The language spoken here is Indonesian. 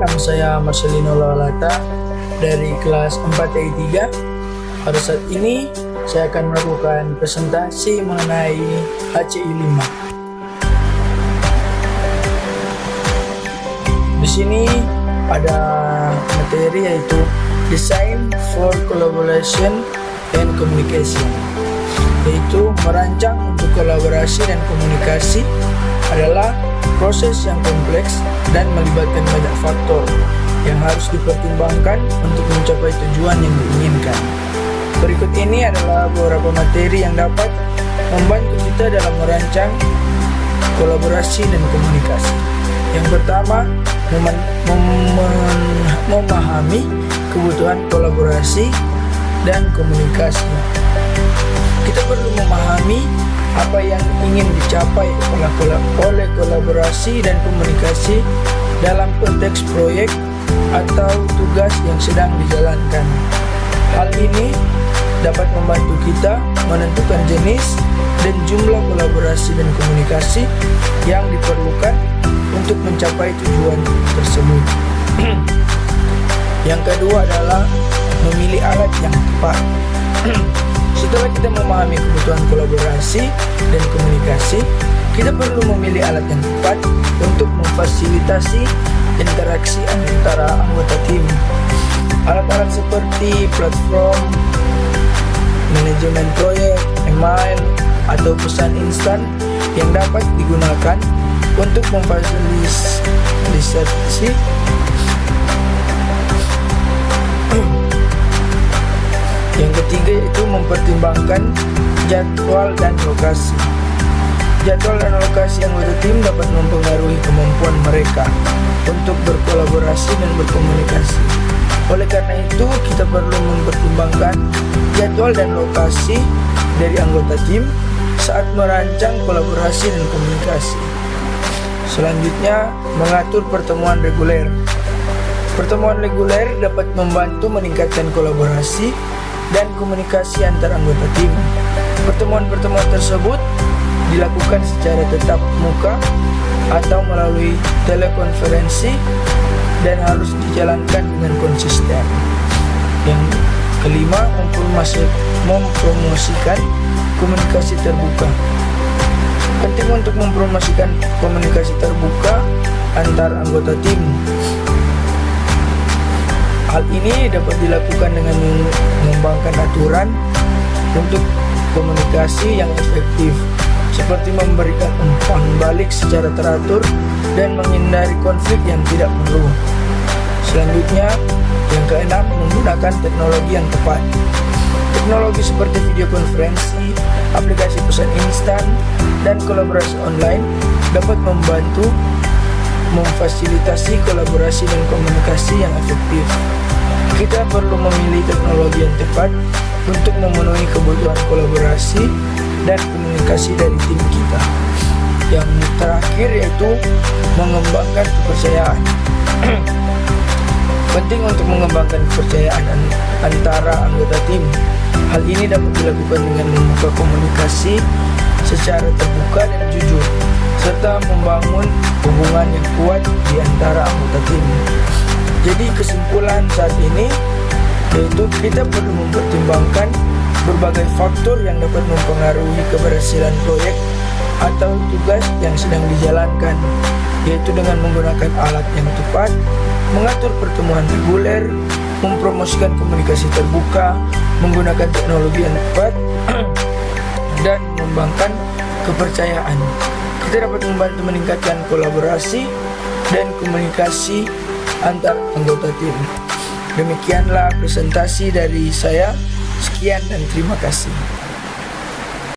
nama saya Marcelino Lalata dari kelas 4I3. Pada saat ini saya akan melakukan presentasi mengenai HCI 5. Di sini ada materi yaitu Design for Collaboration and Communication, yaitu merancang untuk kolaborasi dan komunikasi adalah proses yang kompleks dan melibatkan banyak faktor yang harus dipertimbangkan untuk mencapai tujuan yang diinginkan. Berikut ini adalah beberapa materi yang dapat membantu kita dalam merancang kolaborasi dan komunikasi. Yang pertama, memahami kebutuhan kolaborasi dan komunikasi. Kita perlu memahami apa yang ingin dicapai oleh kolaborasi dan komunikasi dalam konteks proyek atau tugas yang sedang dijalankan. Hal ini dapat membantu kita menentukan jenis dan jumlah kolaborasi dan komunikasi yang diperlukan untuk mencapai tujuan tersebut. Yang kedua adalah memilih alat yang tepat. Setelah kita memahami kebutuhan kolaborasi dan komunikasi, kita perlu memilih alat yang tepat untuk memfasilitasi interaksi antara anggota tim. Alat-alat seperti platform, manajemen proyek, email, atau pesan instan yang dapat digunakan untuk memfasilitasi Yang ketiga yaitu mempertimbangkan jadwal dan lokasi. Jadwal dan lokasi anggota tim dapat mempengaruhi kemampuan mereka untuk berkolaborasi dan berkomunikasi. Oleh karena itu, kita perlu mempertimbangkan jadwal dan lokasi dari anggota tim saat merancang kolaborasi dan komunikasi. Selanjutnya, mengatur pertemuan reguler. Pertemuan reguler dapat membantu meningkatkan kolaborasi dan komunikasi antar anggota tim. Pertemuan-pertemuan tersebut dilakukan secara tatap muka atau melalui telekonferensi dan harus dijalankan dengan konsisten. Yang kelima, mempromosikan komunikasi terbuka. Penting untuk mempromosikan komunikasi terbuka antar anggota tim. Hal ini dapat dilakukan dengan mengembangkan aturan untuk komunikasi yang efektif, seperti memberikan umpan balik secara teratur dan menghindari konflik yang tidak perlu. Selanjutnya, yang keenam, menggunakan teknologi yang tepat. Teknologi seperti video konferensi, aplikasi pesan instan, dan kolaborasi online dapat membantu memfasilitasi kolaborasi dan komunikasi yang efektif. Kita perlu memilih teknologi yang tepat untuk memenuhi kebutuhan kolaborasi dan komunikasi dari tim kita. Yang terakhir yaitu mengembangkan kepercayaan. Penting untuk mengembangkan kepercayaan antara anggota tim. Hal ini dapat dilakukan dengan membuka komunikasi secara terbuka dan jujur, serta membangun hubungan yang kuat di antara anggota tim. Jadi kesimpulan saat ini yaitu kita perlu mempertimbangkan berbagai faktor yang dapat mempengaruhi keberhasilan proyek atau tugas yang sedang dijalankan, yaitu dengan menggunakan alat yang tepat, mengatur pertemuan reguler, mempromosikan komunikasi terbuka, menggunakan teknologi yang tepat, dan mengembangkan kepercayaan. Kita dapat membantu meningkatkan kolaborasi dan komunikasi antar anggota tim. Demikianlah presentasi dari saya. Sekian dan terima kasih.